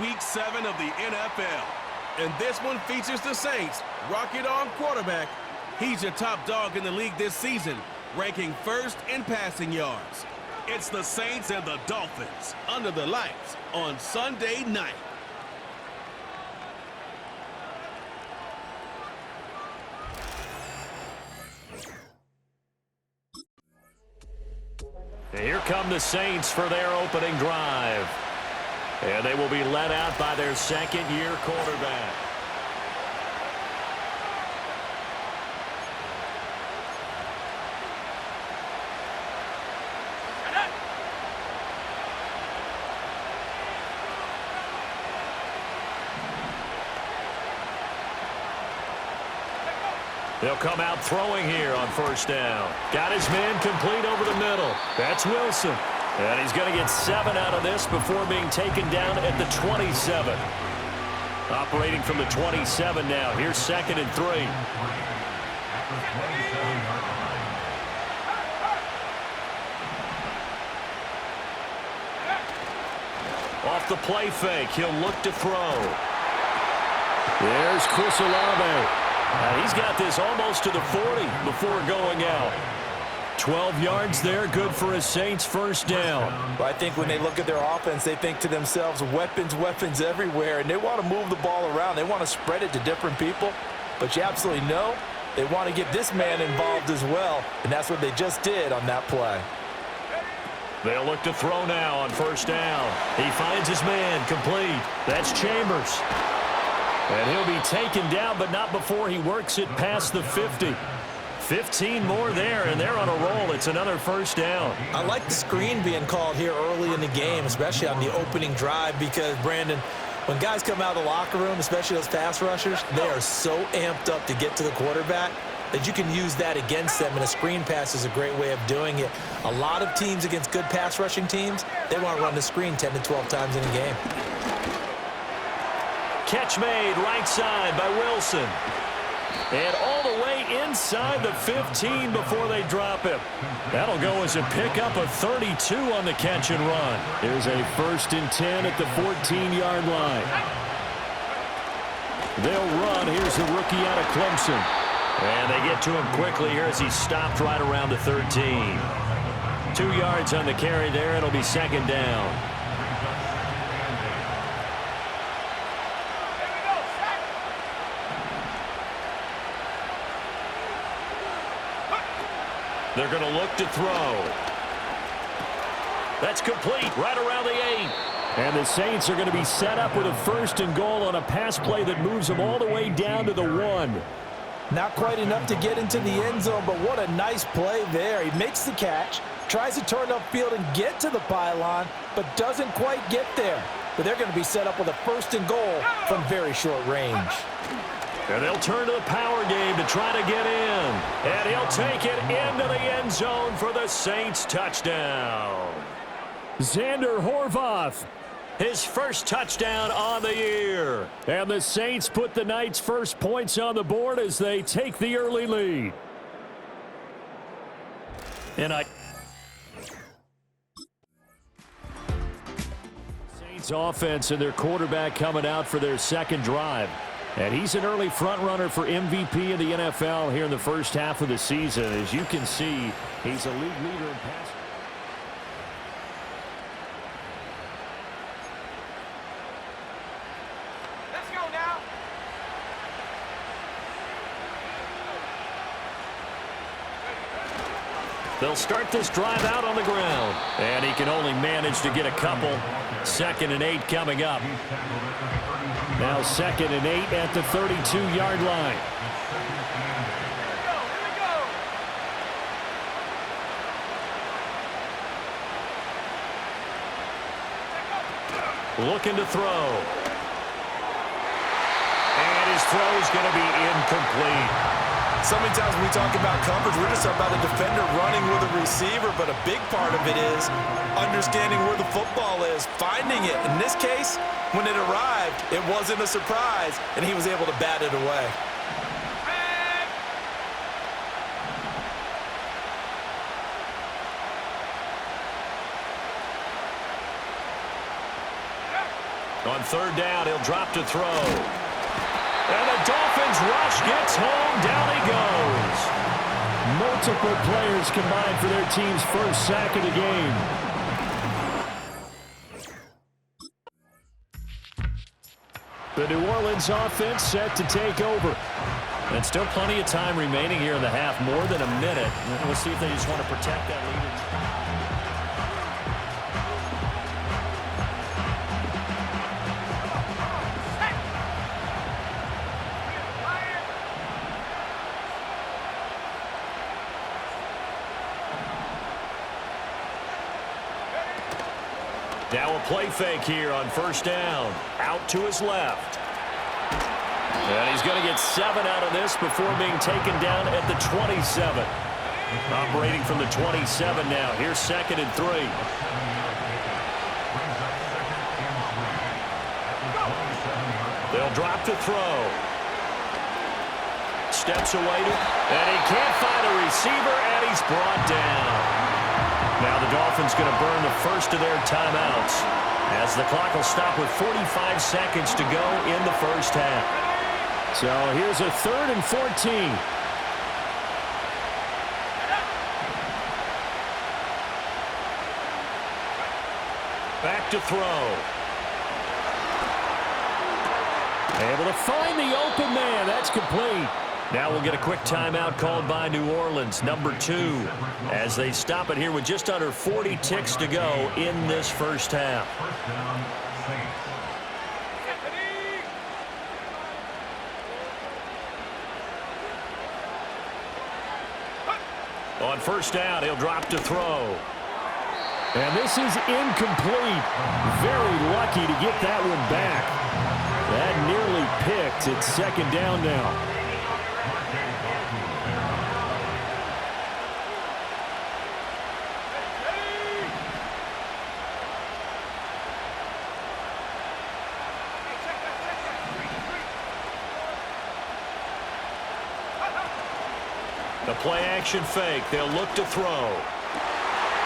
Week 7 of the NFL. And this one features the Saints. Rocket on quarterback. He's your top dog in the league this season, ranking first in passing yards. It's the Saints and the Dolphins under the lights on Sunday night. And here come the Saints for their opening drive. And they will be led out by their second-year quarterback. They'll come out throwing here on first down. Got his man complete over the middle. That's Wilson. And he's going to get 7 out of this before being taken down at the 27. Operating from the 27 now. Here's 2nd and 3. Off the play fake. He'll look to throw. There's Chris Olave. He's got this almost to the 40 before going out. 12 yards there, good for a Saints first down. Well, I think when they look at their offense, they think to themselves, weapons, weapons everywhere, and they want to move the ball around. They want to spread it to different people, but you absolutely know they want to get this man involved as well, and that's what they just did on that play. They'll look to throw now on first down. He finds his man complete. That's Chambers. And he'll be taken down, but not before he works it past the 50. 15 more there, and they're on a roll. It's another first down. I like the screen being called here early in the game, especially on the opening drive, because, Brandon, when guys come out of the locker room, especially those pass rushers, they are so amped up to get to the quarterback that you can use that against them, and a screen pass is a great way of doing it. A lot of teams against good pass rushing teams, they want to run the screen 10 to 12 times in a game. Catch made right side by Wilson. And all the way inside the 15 before they drop him. That'll go as a pickup of 32 on the catch and run. There's a 1st and 10 at the 14-yard line. They'll run. Here's the rookie out of Clemson. And they get to him quickly here as he stopped right around the 13. 2 yards on the carry there. It'll be 2nd down. They're going to look to throw. That's complete right around the 8. And the Saints are going to be set up with a 1st and goal on a pass play that moves them all the way down to the 1. Not quite enough to get into the end zone, but what a nice play there. He makes the catch, tries to turn upfield and get to the pylon, but doesn't quite get there. But they're going to be set up with a 1st and goal from very short range. And they'll turn to the power game to try to get in. And he'll take it into the end zone for the Saints touchdown. Xander Horvath, his first touchdown on the year. And the Saints put the night's first points on the board as they take the early lead. And Saints offense and their quarterback coming out for their second drive. And he's an early front runner for MVP in the NFL here in the first half of the season. As you can see, he's a league leader in passing. Let's go now. They'll start this drive out on the ground. And he can only manage to get a couple. 2nd and 8 coming up. Now 2nd and 8 at the 32-yard line. Looking to throw. And his throw is going to be incomplete. So many times when we talk about coverage, we're just talking about a defender running with a receiver, but a big part of it is understanding where the football is, finding it. In this case, when it arrived, it wasn't a surprise, and he was able to bat it away. On third down, he'll drop to throw. And the Dolphins rush gets home. Down he goes. Multiple players combined for their team's first sack of the game. The New Orleans offense set to take over. And still plenty of time remaining here in the half, more than a minute. We'll see if they just want to protect that lead. Now a play fake here on first down. Out to his left. And he's going to get 7 out of this before being taken down at the 27. Operating from the 27 now. Here's 2nd and 3. They'll drop to throw. Steps away and he can't find a receiver, and he's brought down. Now the Dolphins going to burn the first of their timeouts as the clock will stop with 45 seconds to go in the first half. So here's a 3rd and 14. Back to throw. Able to find the open man. That's complete. Now we'll get a quick timeout called by New Orleans, number 2, as they stop it here with just under 40 ticks to go in this first half. On first down, he'll drop to throw. And this is incomplete. Very lucky to get that one back. That nearly picked. It's 2nd down now. The play action fake. They'll look to throw.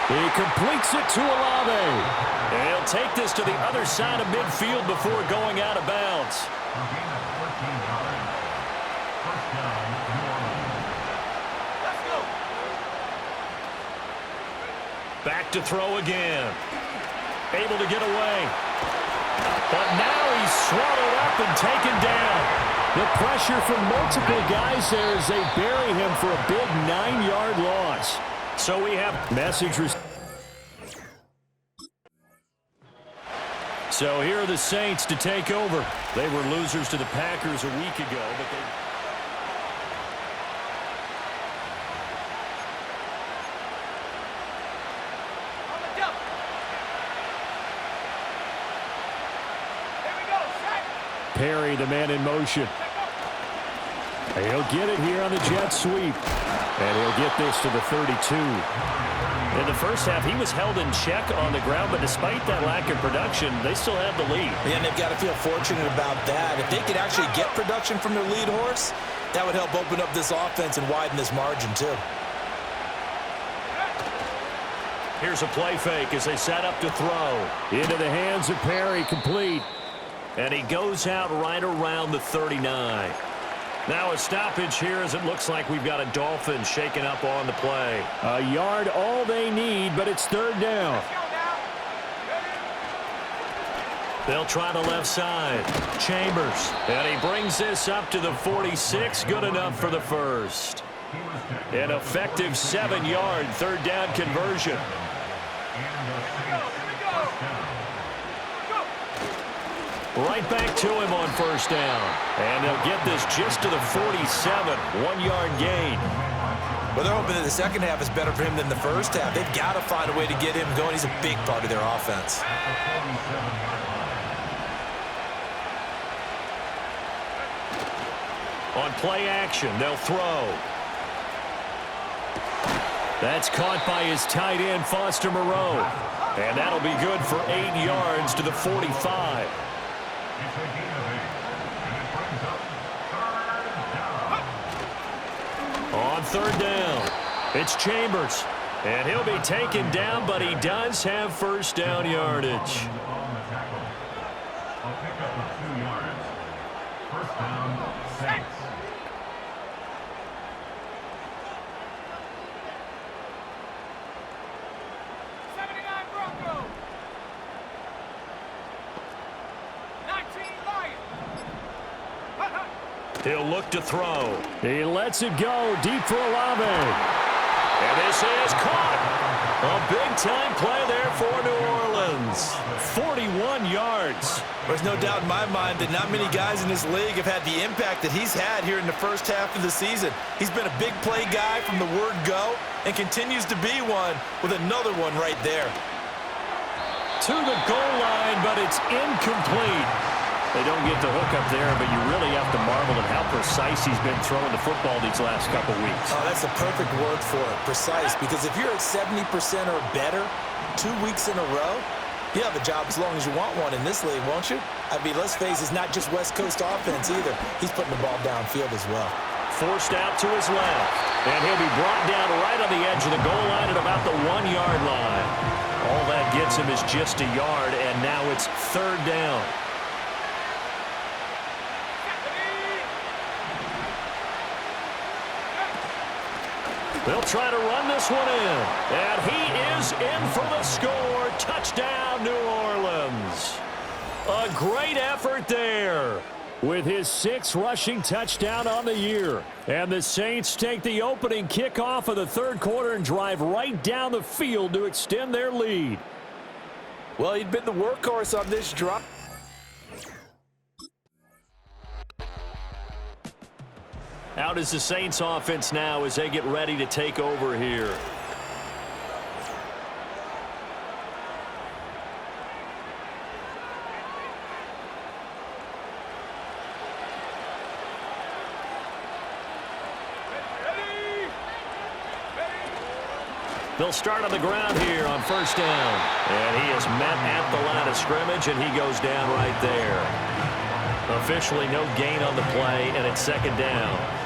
He completes it to Olave. And he'll take this to the other side of midfield before going out of bounds. Back to throw again. Able to get away. But now he's swallowed up and taken down. The pressure from multiple guys there as they bury him for a big 9-yard loss. So we have message. So here are the Saints to take over. They were losers to the Packers a week ago, but they... Perry, the man in motion. He'll get it here on the jet sweep. And he'll get this to the 32. In the first half, he was held in check on the ground, but despite that lack of production, they still have the lead. Yeah, and they've got to feel fortunate about that. If they could actually get production from their lead horse, that would help open up this offense and widen this margin, too. Here's a play fake as they set up to throw. Into the hands of Perry, complete. And he goes out right around the 39. Now a stoppage here as it looks like we've got a Dolphin shaken up on the play. A yard all they need, but it's 3rd down. They'll try the left side. Chambers. And he brings this up to the 46. Good enough for the first. An effective 7-yard 3rd down conversion. Right back to him on first down. And they'll get this just to the 47. 1-yard gain. Well, they're hoping that the second half is better for him than the first half. They've got to find a way to get him going. He's a big part of their offense. On play action, they'll throw. That's caught by his tight end, Foster Moreau. And that'll be good for 8 yards to the 45. On 3rd down, it's Chambers. And he'll be taken down, but he does have first down yardage. 2 yards. First down, Saints. He'll look to throw. He lets it go deep for Olave. And this is caught. A big-time play there for New Orleans. 41 yards. There's no doubt in my mind that not many guys in this league have had the impact that he's had here in the first half of the season. He's been a big play guy from the word go and continues to be one with another one right there. To the goal line, but it's incomplete. They don't get the hook up there, but you really have to marvel at how precise he's been throwing the football these last couple weeks. Oh, that's a perfect word for it, precise, because if you're at 70% or better 2 weeks in a row, you have a job as long as you want one in this league, won't you? I mean, let's face it, it's not just West Coast offense either. He's putting the ball downfield as well. Forced out to his left, and he'll be brought down right on the edge of the goal line at about the 1-yard line. All that gets him is just a yard, and now it's third down. They'll try to run this one in. And he is in for the score. Touchdown, New Orleans. A great effort there. With his 6th rushing touchdown on the year. And the Saints take the opening kickoff of the third quarter and drive right down the field to extend their lead. Well, he'd been the workhorse on this drive. Out is the Saints offense now as they get ready to take over here. They'll start on the ground here on first down. And he is met at the line of scrimmage, and he goes down right there. Officially no gain on the play, and it's second down.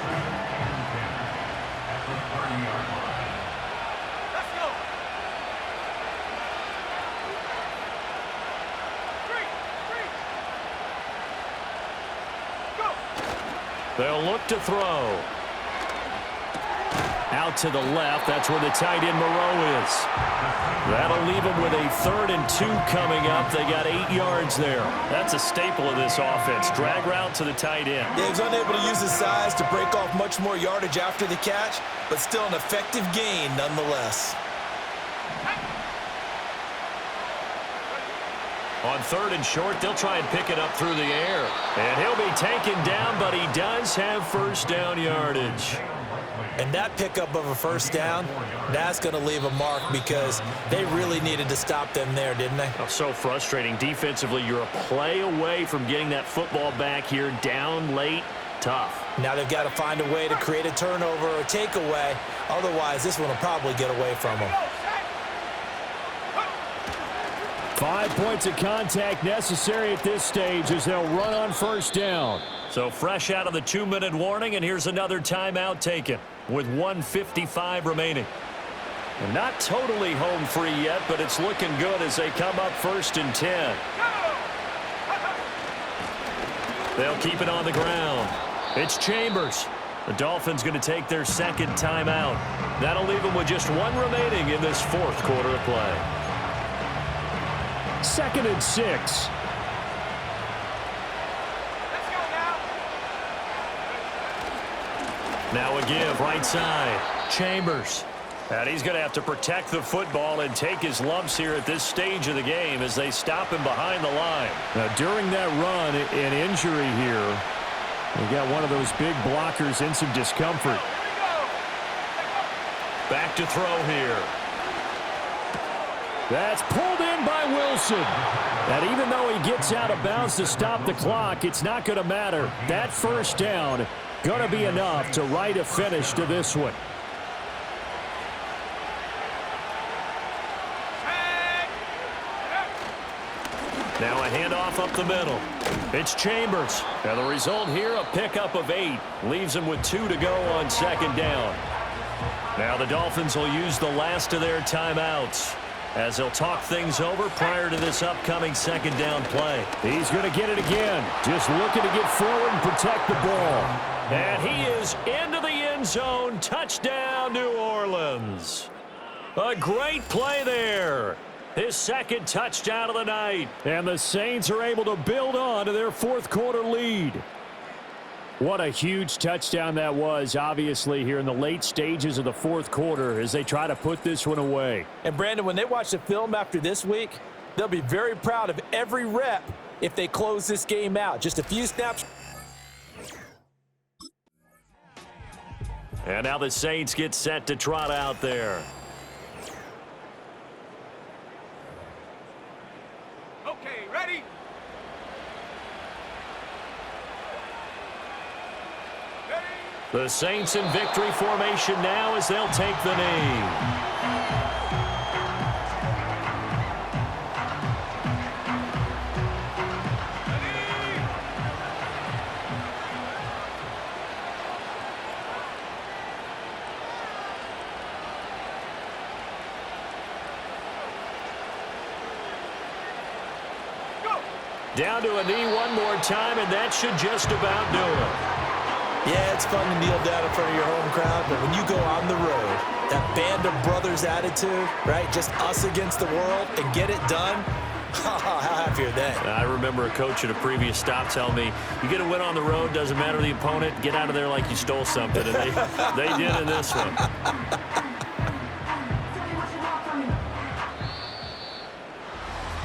They'll look to throw. Out to the left. That's where the tight end Moreau is. That'll leave them with a 3rd and 2 coming up. They got 8 yards there. That's a staple of this offense. Drag route to the tight end. Yeah, he was unable to use his size to break off much more yardage after the catch, but still an effective gain nonetheless. On 3rd and short, they'll try and pick it up through the air. And he'll be taken down, but he does have first down yardage. And that pickup of a first down, that's going to leave a mark because they really needed to stop them there, didn't they? Oh, so frustrating. Defensively, you're a play away from getting that football back here down late. Tough. Now they've got to find a way to create a turnover or takeaway. Otherwise, this one will probably get away from them. 5 points of contact necessary at this stage as they'll run on first down. So fresh out of the 2-minute warning, and here's another timeout taken with 1:55 remaining. And not totally home free yet, but it's looking good as they come up 1st and 10. They'll keep it on the ground. It's Chambers. The Dolphins going to take their 2nd timeout. That'll leave them with just 1 remaining in this 4th quarter of play. 2nd and 6. Now a give, right side. Chambers. And he's going to have to protect the football and take his lumps here at this stage of the game as they stop him behind the line. Now, during that run, an injury here. We got one of those big blockers in some discomfort. Back to throw here. That's pulled in by Wilson. And even though he gets out of bounds to stop the clock, it's not going to matter. That first down going to be enough to write a finish to this one. Now a handoff up the middle. It's Chambers. And the result here, a pickup of 8. Leaves him with 2 to go on 2nd down. Now the Dolphins will use the last of their timeouts. as they'll talk things over prior to this upcoming second down play. He's going to get it again. Just looking to get forward and protect the ball. And he is into the end zone. Touchdown, New Orleans. A great play there. His second touchdown of the night. And the Saints are able to build on to their fourth quarter lead. What a huge touchdown that was, obviously, here in the late stages of the fourth quarter as they try to put this one away. And, Brandon, when they watch the film after this week, they'll be very proud of every rep if they close this game out. Just a few snaps. And now the Saints get set to trot out there. Okay, ready? The Saints in victory formation now as they'll take the knee. Down to a knee one more time, and that should just about do it. Yeah, it's fun to kneel down in front of your home crowd, but when you go on the road, that band of brothers attitude, right, just us against the world, and get it done, how happy are they? I remember a coach at a previous stop telling me, you get a win on the road, doesn't matter the opponent, get out of there like you stole something, and they did in this one.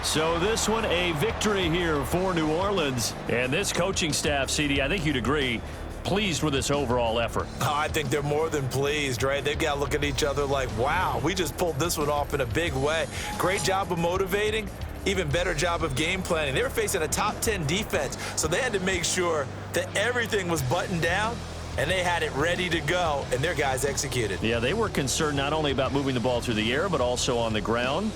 So this one, a victory here for New Orleans. And this coaching staff, CD, I think you'd agree, pleased with this overall effort. Oh, I think they're more than pleased, right? They've got to look at each other like, wow, we just pulled this one off in a big way. Great job of motivating, even better job of game planning. They were facing a top 10 defense, so they had to make sure that everything was buttoned down, and they had it ready to go, and their guys executed. Yeah, they were concerned not only about moving the ball through the air, but also on the ground.